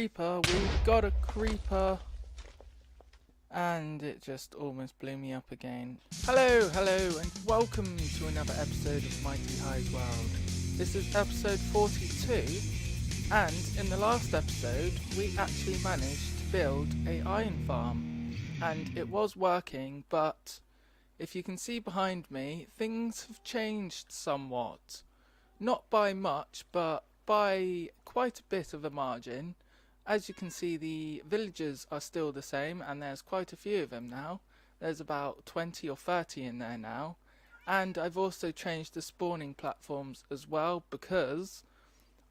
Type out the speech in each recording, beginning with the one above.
creeper. We've got a creeper. And it just almost blew me up again. Hello, and welcome to another episode of Mighty High's World. This is episode 42, and in the last episode we actually managed to build a iron farm. And it was working, but if you can see behind me, things have changed somewhat. Not by much, but by quite a bit of a margin. As you can see, the villagers are still the same, and there's quite a few of them now. There's about 20 or 30 in there now. And I've also changed the spawning platforms as well, because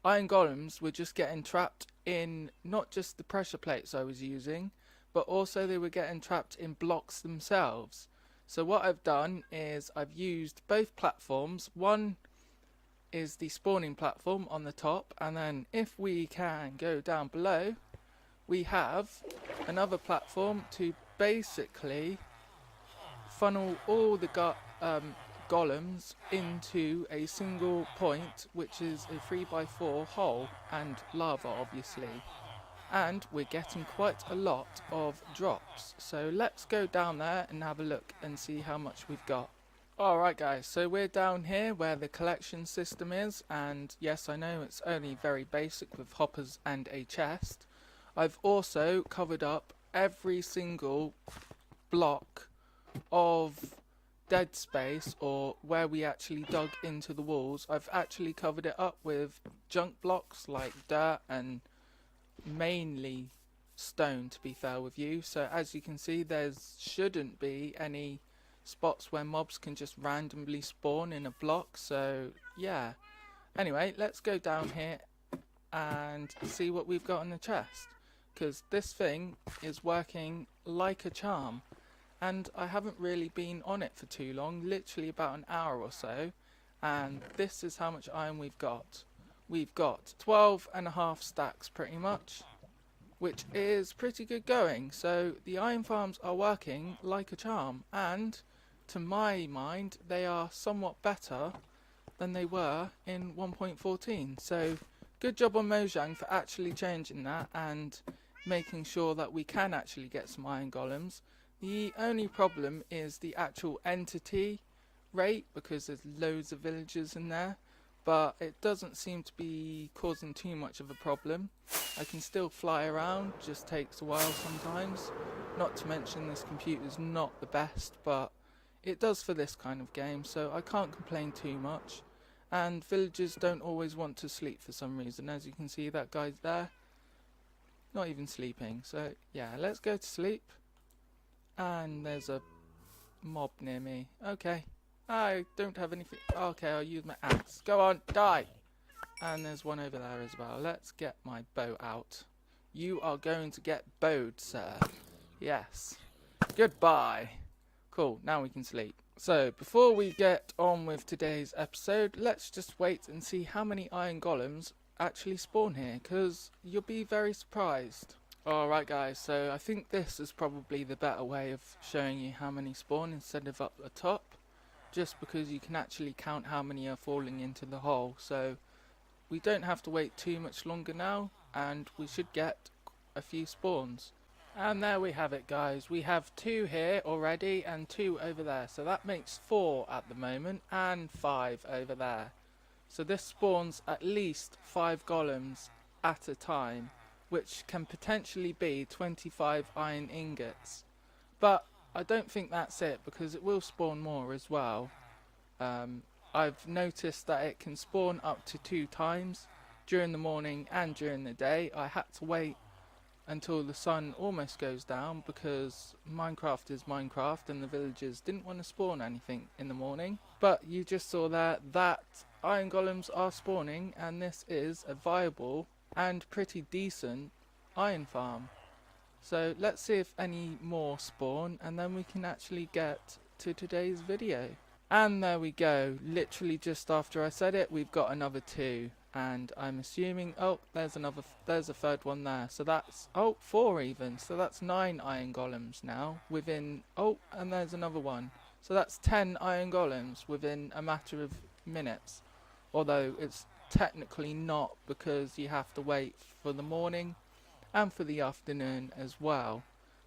iron golems were just getting trapped in not just the pressure plates I was using, but also they were getting trapped in blocks themselves. So what I've done is I've used both platforms. One is the spawning platform on the top, and then if we can go down below, we have another platform to basically funnel all the golems into a single point, which is a 3x4 hole and lava, obviously. And we're getting quite a lot of drops, so let's go down there and have a look and see how much we've got. Alright guys, so we're down here where the collection system is, and yes, I know it's only very basic with hoppers and a chest. I've also covered up every single block of dead space, or where we actually dug into the walls. I've actually covered it up with junk blocks like dirt and mainly stone, to be fair with you. So as you can see, there shouldn't be any spots where mobs can just randomly spawn in a block. So yeah, anyway, let's go down here and see what we've got in the chest, because this thing is working like a charm, and I haven't really been on it for too long, literally about an hour or so. And this is how much iron we've got. We've got 12.5 stacks pretty much, which is pretty good going. So the iron farms are working like a charm, and to my mind they are somewhat better than they were in 1.14. So good job on Mojang for actually changing that and making sure that we can actually get some iron golems. The only problem is the actual entity rate, because there's loads of villagers in there, but it doesn't seem to be causing too much of a problem. I can still fly around, just takes a while sometimes. Not to mention this computer's not the best, but it does for this kind of game, so I can't complain too much. And villagers don't always want to sleep for some reason. As you can see, that guy's there, not even sleeping. So yeah, let's go to sleep. And there's a mob near me. Okay, I don't have anything. Okay, I'll use my axe. Go on, die! And there's one over there as well. Let's get my bow out. You are going to get bowed, sir. Yes. Goodbye. Cool, now we can sleep. So, before we get on with today's episode, let's just wait and see how many iron golems actually spawn here, because you'll be very surprised. Alright guys, so I think this is probably the better way of showing you how many spawn instead of up the top, just because you can actually count how many are falling into the hole. So we don't have to wait too much longer now, and we should get a few spawns. And there we have it guys, we have 2 here already and 2 over there, so that makes 4 at the moment, and 5 over there. So this spawns at least 5 golems at a time, which can potentially be 25 iron ingots. But I don't think that's it, because it will spawn more as well. I've noticed that it can spawn up to 2 times during the morning and during the day. I had to wait until the sun almost goes down, because Minecraft is Minecraft and the villagers didn't want to spawn anything in the morning. But you just saw there that iron golems are spawning, and this is a viable and pretty decent iron farm. So let's see if any more spawn, and then we can actually get to today's video. And there we go, literally just after I said it, we've got another 2, and I'm assuming, oh, there's a third one there, so that's, oh, 4 even, so that's 9 iron golems now within, oh, and there's another one, so that's 10 iron golems within a matter of minutes, although it's technically not, because you have to wait for the morning and for the afternoon as well.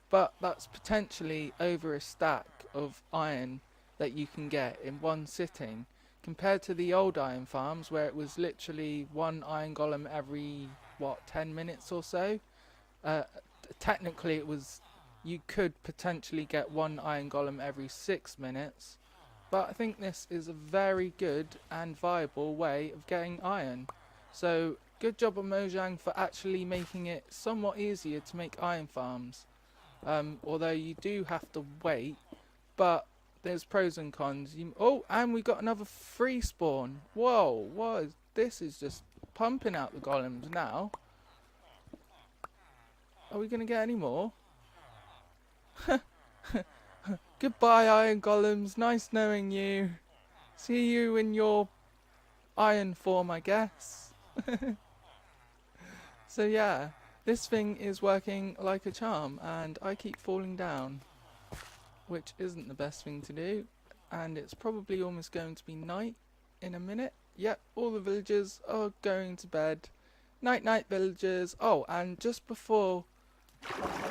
But that's potentially over a stack of iron that you can get in one sitting, compared to the old iron farms where it was literally one iron golem every 10 minutes or so. Technically it was, you could potentially get one iron golem every 6 minutes, but I think this is a very good and viable way of getting iron. So good job on Mojang for actually making it somewhat easier to make iron farms. Although you do have to wait, but there's pros and cons. Oh, and we got another free spawn. Whoa, what is, this is just pumping out the golems now. Are we going to get any more? Goodbye, iron golems. Nice knowing you. See you in your iron form, I guess. So yeah, this thing is working like a charm, and I keep falling down, which isn't the best thing to do. And it's probably almost going to be night in a minute. Yep, all the villagers are going to bed. Night night, villagers. Oh, and just before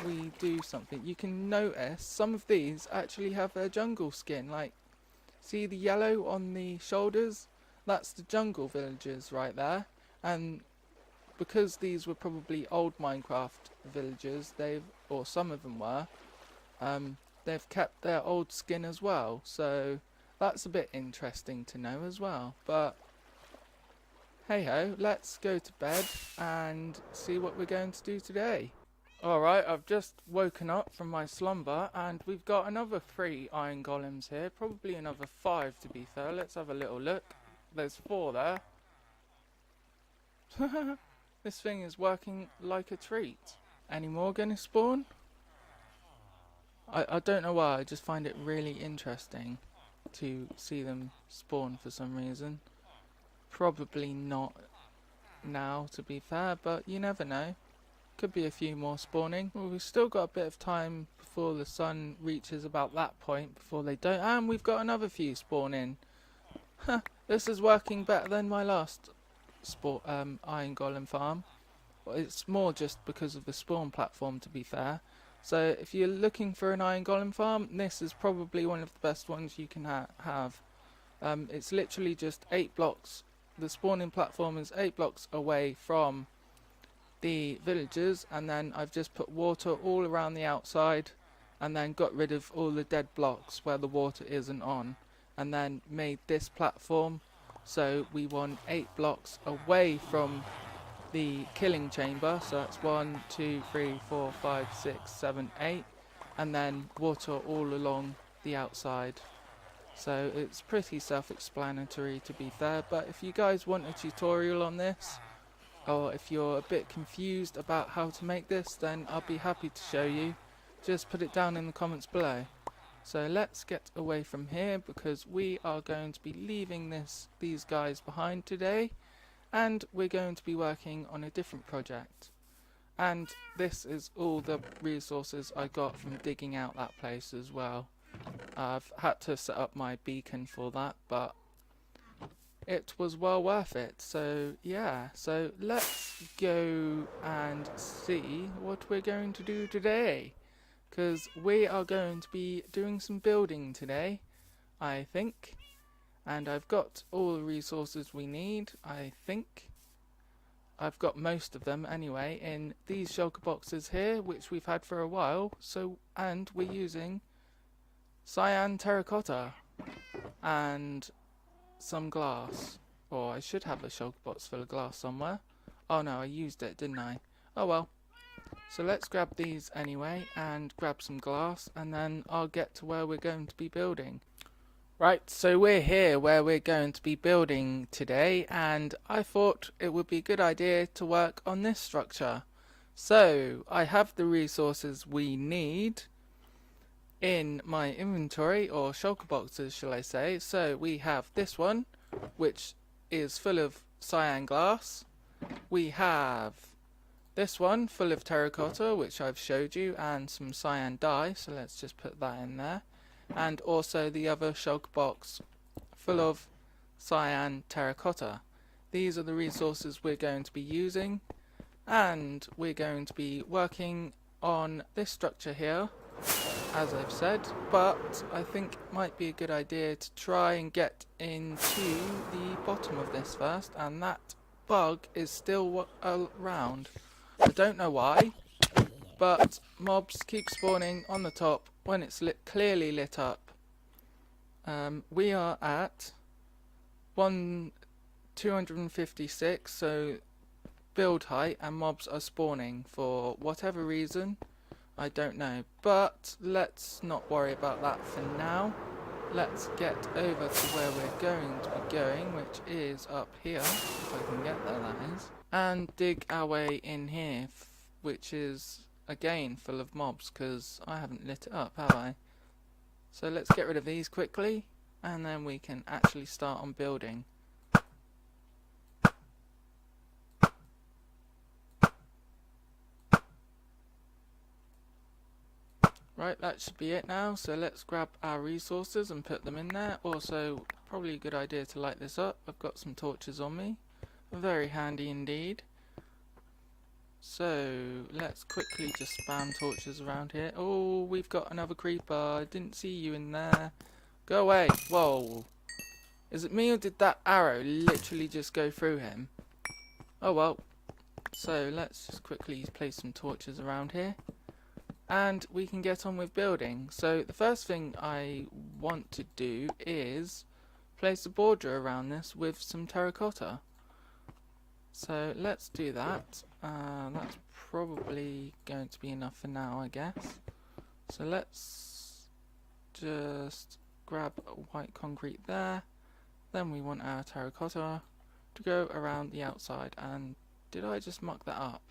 we do something, you can notice some of these actually have their jungle skin. Like, see the yellow on the shoulders? That's the jungle villagers right there. And because these were probably old Minecraft villagers, or some of them were, they've kept their old skin as well. So that's a bit interesting to know as well. But hey ho, let's go to bed and see what we're going to do today. Alright, I've just woken up from my slumber and we've got another 3 iron golems here. Probably another 5 to be fair. Let's have a little look. There's 4 there. This thing is working like a treat. Any more gonna spawn? I don't know why, I just find it really interesting to see them spawn for some reason. Probably not now, to be fair, but you never know. Could be a few more spawning. Well, we've still got a bit of time before the sun reaches about that point, before they don't. And we've got another few spawning. This is working better than my last iron golem farm. Well, it's more just because of the spawn platform, to be fair. So if you're looking for an iron golem farm, this is probably one of the best ones you can have. It's literally just 8 blocks. The spawning platform is 8 blocks away from the villagers, and then I've just put water all around the outside and then got rid of all the dead blocks where the water isn't on, and then made this platform so we want 8 blocks away from the killing chamber. So that's 1, 2, 3, 4, 5, 6, 7, 8, and then water all along the outside. So it's pretty self-explanatory, to be fair, but if you guys want a tutorial on this, or if you're a bit confused about how to make this, then I'll be happy to show you. Just put it down in the comments below. So let's get away from here, because we are going to be leaving these guys behind today, and we're going to be working on a different project. And this is all the resources I got from digging out that place as well. I've had to set up my beacon for that, but it was well worth it. So yeah, so let's go and see what we're going to do today, because we are going to be doing some building today, I think, and I've got all the resources we need. I think I've got most of them anyway in these shulker boxes here, which we've had for a while. So, and we're using cyan terracotta and some glass. Or I should have a shulker box full of glass somewhere. Oh no, I used it, didn't I? Oh well. So let's grab these anyway and grab some glass, and then I'll get to where we're going to be building. Right, so we're here where we're going to be building today, and I thought it would be a good idea to work on this structure. So I have the resources we need in my inventory, or shulker boxes shall I say. So we have this one, which is full of cyan glass. We have this one full of terracotta, which I've showed you, and some cyan dye, so let's just put that in there. And also the other shulker box full of cyan terracotta. These are the resources we're going to be using, and we're going to be working on this structure here, as I've said, but I think it might be a good idea to try and get into the bottom of this first, and that bug is still around. I don't know why, but mobs keep spawning on the top when it's clearly lit up. We are at 256, so build height, and mobs are spawning for whatever reason. I don't know, but let's not worry about that for now. Let's get over to where we're going to be going, which is up here, if I can get there, that is, and dig our way in here, which is again full of mobs because I haven't lit it up, have I? So let's get rid of these quickly, and then we can actually start on building. Right, that should be it now, so let's grab our resources and put them in there. Also, probably a good idea to light this up. I've got some torches on me. Very handy indeed. So, let's quickly just spam torches around here. Oh, we've got another creeper. I didn't see you in there. Go away. Whoa. Is it me or did that arrow literally just go through him? Oh well. So, let's just quickly place some torches around here, and we can get on with building. So the first thing I want to do is place a border around this with some terracotta. So let's do that. That's probably going to be enough for now, I guess. So let's just grab white concrete there. Then we want our terracotta to go around the outside. And did I just muck that up?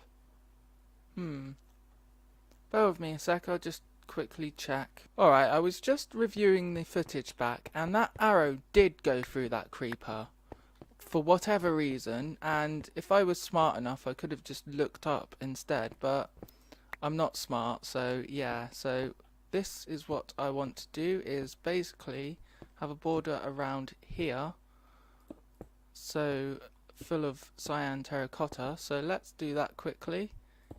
Bear with me a sec, I'll just quickly check. Alright, I was just reviewing the footage back, and that arrow did go through that creeper for whatever reason, and if I was smart enough I could have just looked up instead, but I'm not smart, so yeah. So this is what I want to do, is basically have a border around here, so full of cyan terracotta. So let's do that quickly,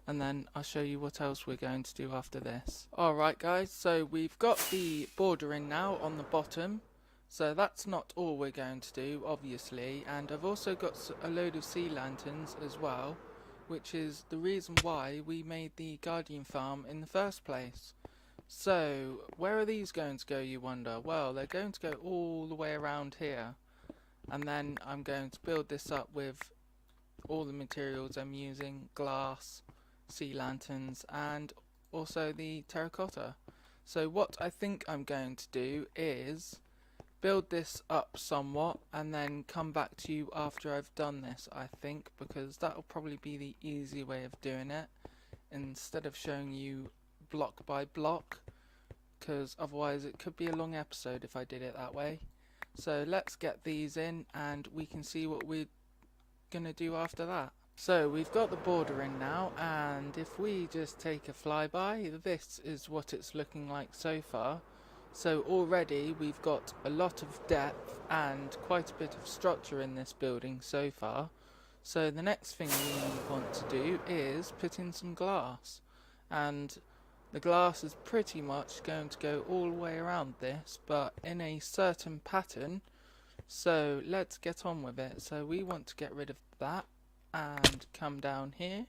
and then I'll show you what else we're going to do after this. Alright guys, so we've got the border in now on the bottom. So that's not all we're going to do, obviously, and I've also got a load of sea lanterns as well, which is the reason why we made the Guardian farm in the first place. So where are these going to go, you wonder? Well, they're going to go all the way around here, and then I'm going to build this up with all the materials I'm using: glass, sea lanterns, and also the terracotta. So what I think I'm going to do is build this up somewhat and then come back to you after I've done this, I think, because that'll probably be the easy way of doing it instead of showing you block by block, because otherwise it could be a long episode if I did it that way. So let's get these in and we can see what we're gonna do after that. So we've got the border in now, and if we just take a flyby, this is what it's looking like so far. So already we've got a lot of depth and quite a bit of structure in this building so far. So the next thing we want to do is put in some glass, and the glass is pretty much going to go all the way around this, but in a certain pattern. So let's get on with it. So we want to get rid of that and come down here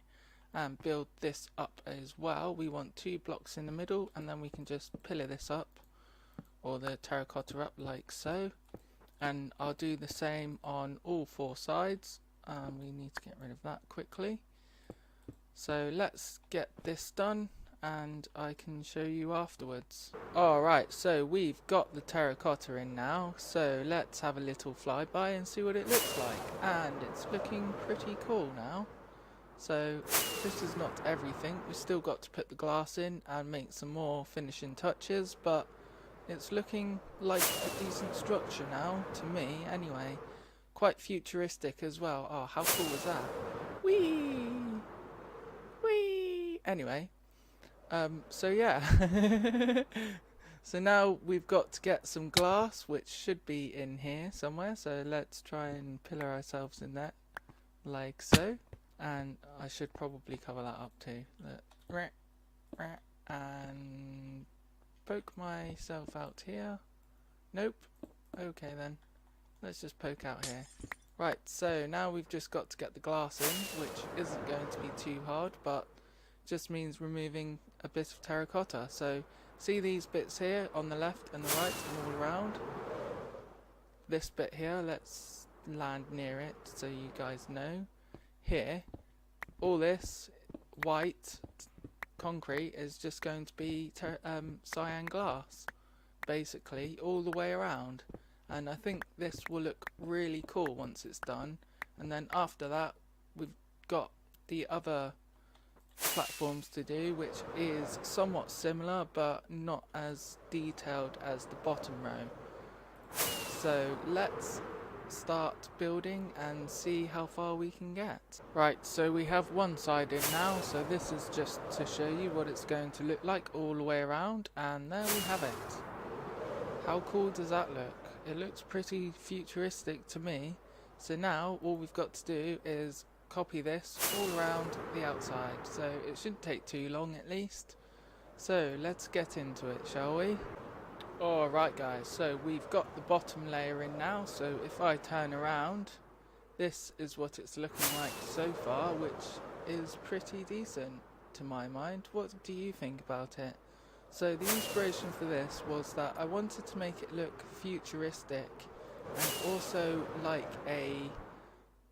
and build this up as well. We want 2 blocks in the middle, and then we can just pillar this up, or the terracotta up, like so. And I'll do the same on all 4 sides. We need to get rid of that quickly. So let's get this done and I can show you afterwards. Alright, so we've got the terracotta in now, so let's have a little flyby and see what it looks like. And it's looking pretty cool now. So this is not everything, we've still got to put the glass in and make some more finishing touches, but it's looking like a decent structure now, to me anyway. Quite futuristic as well. Oh, how cool was that? Whee! Whee! Anyway, so yeah. So now we've got to get some glass, which should be in here somewhere. So let's try and pillar ourselves in that, like so. And I should probably cover that up too. And poke myself out here. Nope. Okay then. Let's just poke out here. Right, so now we've just got to get the glass in, which isn't going to be too hard, but just means removing a bit of terracotta. So see these bits here on the left and the right and all around? This bit here, let's land near it so you guys know. Here, all this white concrete is just going to be cyan glass, basically, all the way around. And I think this will look really cool once it's done. And then after that, we've got the other platforms to do, which is somewhat similar, but not as detailed as the bottom row. So let's start building and see how far we can get. Right, so we have one side in now, so this is just to show you what it's going to look like all the way around, and there we have it. How cool does that look? It looks pretty futuristic to me. So now all we've got to do is copy this all around the outside, so it shouldn't take too long at least. So let's get into it, shall we? Alright guys, so we've got the bottom layer in now, so if I turn around, this is what it's looking like so far, which is pretty decent to my mind. What do you think about it? So the inspiration for this was that I wanted to make it look futuristic and also like a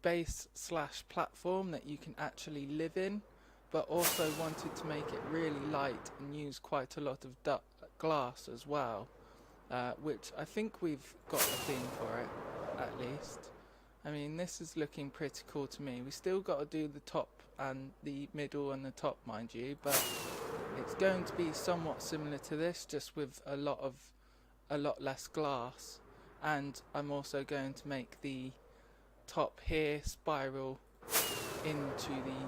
base / platform that you can actually live in, but also wanted to make it really light and use quite a lot of glass as well, which I think we've got a theme for it, at least. I mean, this is looking pretty cool to me. We still got to do the top and the middle and the top, mind you, but it's going to be somewhat similar to this, just with a lot less glass. And I'm also going to make the top here spiral into the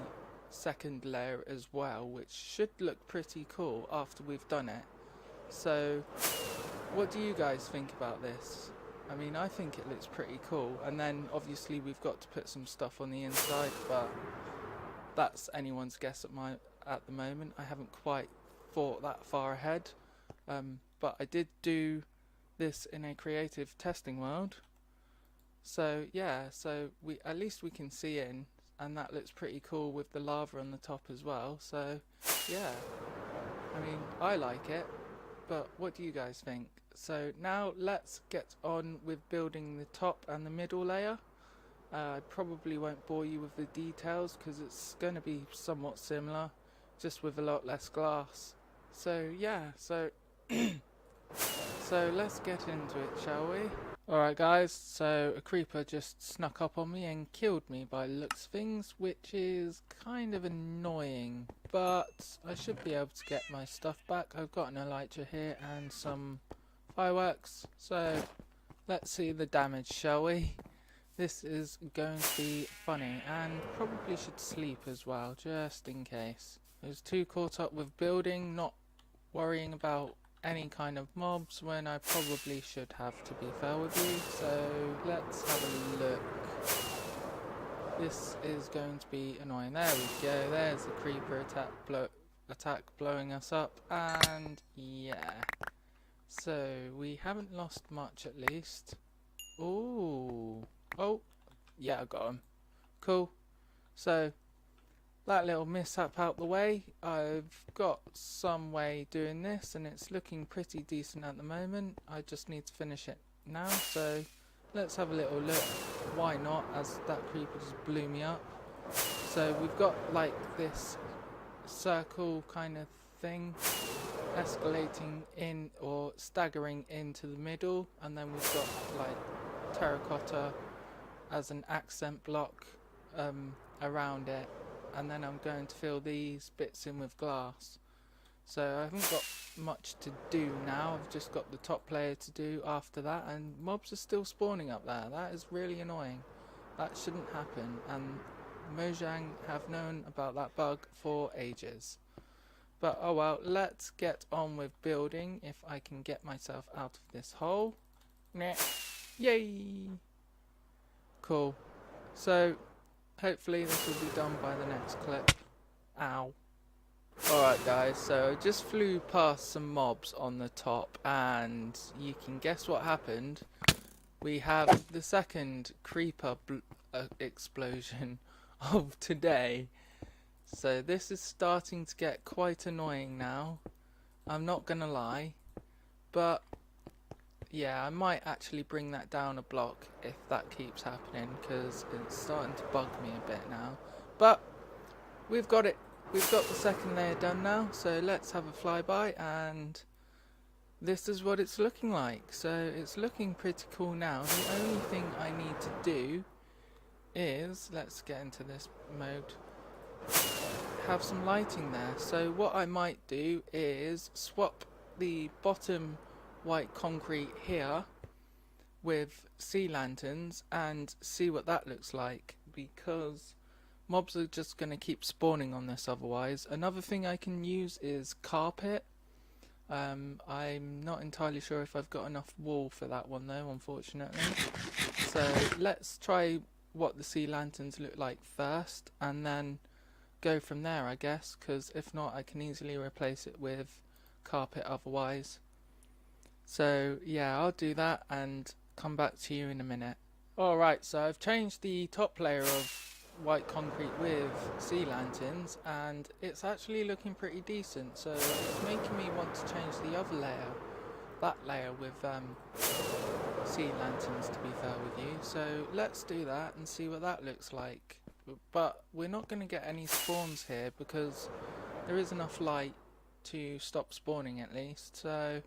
second layer as well, which should look pretty cool after we've done it. So what do you guys think about this? I mean, I think it looks pretty cool, and then obviously we've got to put some stuff on the inside, but that's anyone's guess at the moment. I haven't quite thought that far ahead, but I did do this in a creative testing world. So yeah, so at least we can see in, and that looks pretty cool with the lava on the top as well. So yeah, I mean, I like it, but what do you guys think? So now let's get on with building the top and the middle layer. I probably won't bore you with the details because it's going to be somewhat similar, just with a lot less glass. So yeah, so so let's get into it, shall we? Alright guys, so a creeper just snuck up on me and killed me by the looks of things, which is kind of annoying, but I should be able to get my stuff back. I've got an elytra here and some fireworks, so let's see the damage, shall we? This is going to be funny, and probably should sleep as well, just in case. I was too caught up with building, not worrying about any kind of mobs, when I probably should have, to be fair with you. So let's have a look. This is going to be annoying. There we go, there's the creeper attack blowing us up, and yeah. So we haven't lost much at least. Ooh. Oh, yeah, I got him. Cool. So that little mishap out the way. I've got some way doing this, and it's looking pretty decent at the moment. I just need to finish it now, so let's have a little look. Why not, as that creeper just blew me up. So we've got like this circle kind of thing escalating in, or staggering into the middle, and then we've got like terracotta as an accent block around it, and then I'm going to fill these bits in with glass. So I haven't got much to do now. I've just got the top layer to do after that, and mobs are still spawning up there. That is really annoying. That shouldn't happen, and Mojang have known about that bug for ages. But oh well, let's get on with building if I can get myself out of this hole. Yay! Cool. So hopefully this will be done by the next clip. Ow. Alright guys, so I just flew past some mobs on the top and you can guess what happened. We have the second creeper explosion of today. So this is starting to get quite annoying now. I'm not gonna lie. But yeah, I might actually bring that down a block if that keeps happening, because it's starting to bug me a bit now. But we've got it. We've got the second layer done now, so let's have a flyby, and this is what it's looking like. So it's looking pretty cool now. The only thing I need to do is, let's get into this mode, have some lighting there. So what I might do is swap the bottom white concrete here with sea lanterns and see what that looks like, because mobs are just going to keep spawning on this otherwise. Another thing I can use is carpet. I'm not entirely sure if I've got enough wool for that one though, unfortunately. So let's try what the sea lanterns look like first and then go from there, I guess, because if not I can easily replace it with carpet otherwise. So yeah, I'll do that and come back to you in a minute. Alright, so I've changed the top layer of white concrete with sea lanterns and it's actually looking pretty decent, so it's making me want to change the other layer, that layer with sea lanterns, to be fair with you. So let's do that and see what that looks like. But we're not going to get any spawns here because there is enough light to stop spawning at least. So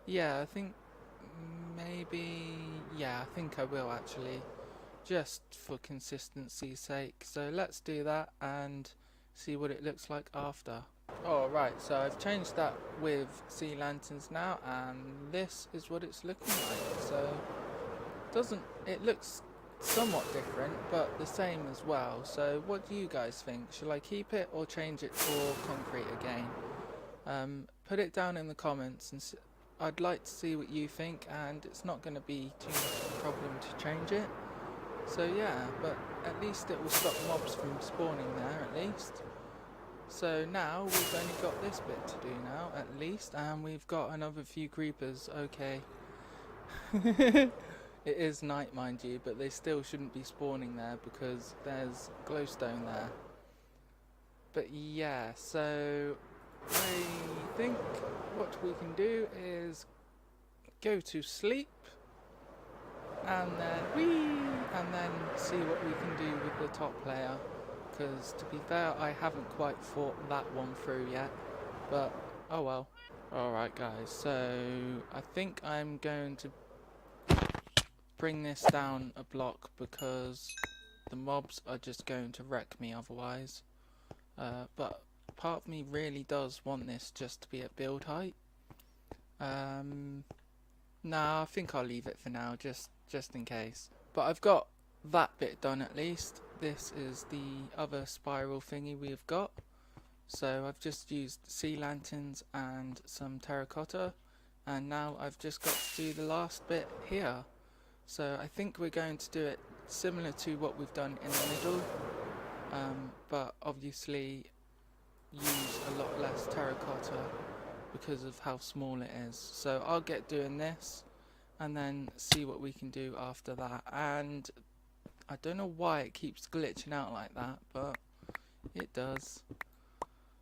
yeah, I think maybe, yeah, I think I will actually, just for consistency's sake. So let's do that and see what it looks like after. Alright, so I've changed that with sea lanterns now and this is what it's looking like. So it looks somewhat different but the same as well. So what do you guys think? Shall I keep it or change it for concrete again? Put it down in the comments and I'd like to see what you think, and it's not going to be too much of a problem to change it. So yeah, but at least it will stop mobs from spawning there at least. So now we've only got this bit to do now at least, and we've got another few creepers. Okay. It is night, mind you, but they still shouldn't be spawning there because there's glowstone there. But yeah, so I think what we can do is go to sleep and then see what we can do with the top layer, because to be fair I haven't quite thought that one through yet, but oh well. Alright guys, so I think I'm going to bring this down a block because the mobs are just going to wreck me otherwise, but part of me really does want this just to be at build height. Nah, I think I'll leave it for now, just in case. But I've got that bit done at least. This is the other spiral thingy we've got. So I've just used sea lanterns and some terracotta, and now I've just got to do the last bit here. So I think we're going to do it similar to what we've done in the middle, but obviously use a lot less terracotta because of how small it is. So I'll get doing this and then see what we can do after that. And I don't know why it keeps glitching out like that, but it does.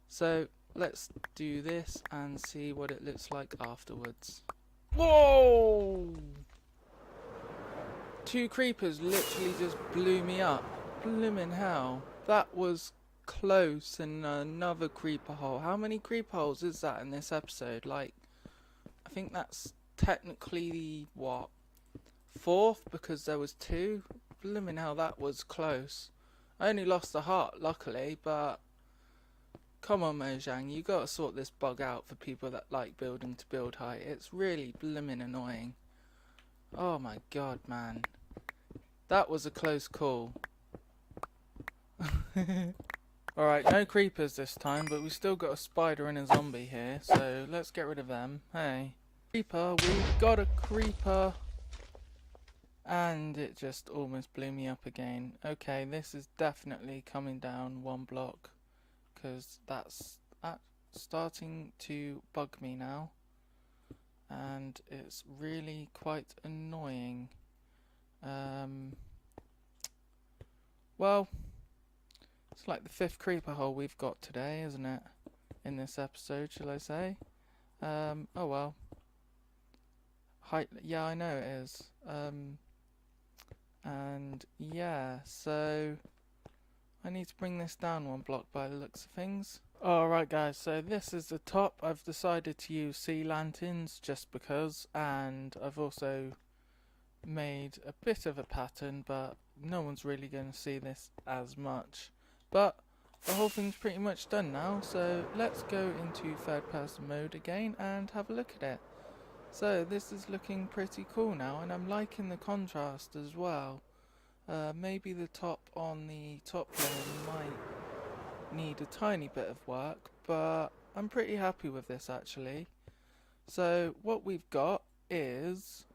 So let's do this and see what it looks like afterwards. Whoa! 2 creepers literally just blew me up. Blimmin' hell. That was close. And another creeper hole. How many creeper holes is that in this episode? Like, I think that's technically the, what, 4th, because there was 2. Blimmin' hell, that was close. I only lost a heart, luckily, but come on, Mojang, you gotta sort this bug out for people that like building to build height. It's really blimmin' annoying. Oh my god, man. That was a close call. Alright, no creepers this time, but we still got a spider and a zombie here, so let's get rid of them. Hey. Creeper, we've got a creeper. And it just almost blew me up again. Okay, this is definitely coming down one block, because that's starting to bug me now, and it's really quite annoying. Well, it's like the 5th creeper hole we've got today, isn't it? In this episode, shall I say? Oh well. Yeah, I know it is. And yeah, so I need to bring this down one block by the looks of things. Alright guys, so this is the top. I've decided to use sea lanterns just because, and I've also made a bit of a pattern, but no one's really going to see this as much. But the whole thing's pretty much done now, so let's go into third person mode again and have a look at it. So this is looking pretty cool now, and I'm liking the contrast as well. Maybe the top on the top layer might need a tiny bit of work, but I'm pretty happy with this actually. So what we've got is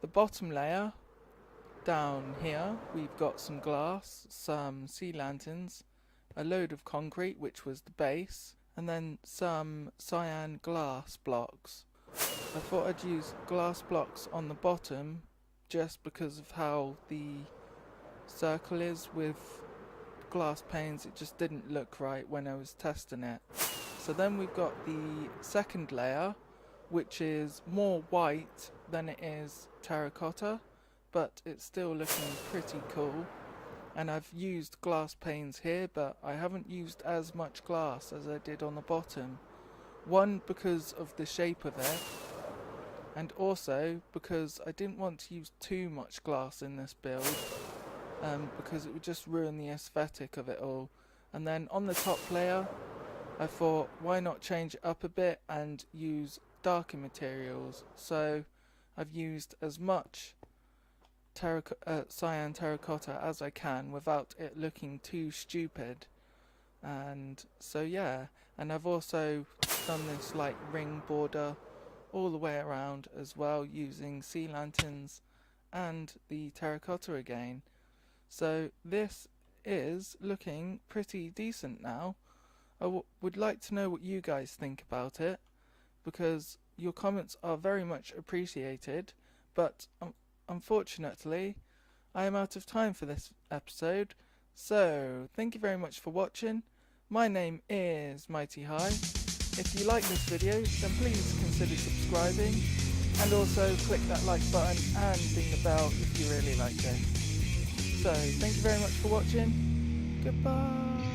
the bottom layer. Down here we've got some glass, some sea lanterns, a load of concrete, which was the base, and then some cyan glass blocks. I thought I'd use glass blocks on the bottom just because of how the circle is with glass panes. It just didn't look right when I was testing it. So then we've got the second layer, which is more white than it is terracotta, but it's still looking pretty cool. And I've used glass panes here, but I haven't used as much glass as I did on the bottom. One, because of the shape of it, and also because I didn't want to use too much glass in this build, because it would just ruin the aesthetic of it all. And then on the top layer, I thought, why not change it up a bit and use darker materials? So I've used as much cyan terracotta as I can without it looking too stupid. And so yeah, and I've also done this like ring border all the way around as well, using sea lanterns and the terracotta again. So this is looking pretty decent now. I would like to know what you guys think about it, because your comments are very much appreciated, but unfortunately I am out of time for this episode. So thank you very much for watching. My name is Mighty High. If you like this video, then please consider subscribing, and also click that like button and ding the bell if you really liked it. So thank you very much for watching. Goodbye.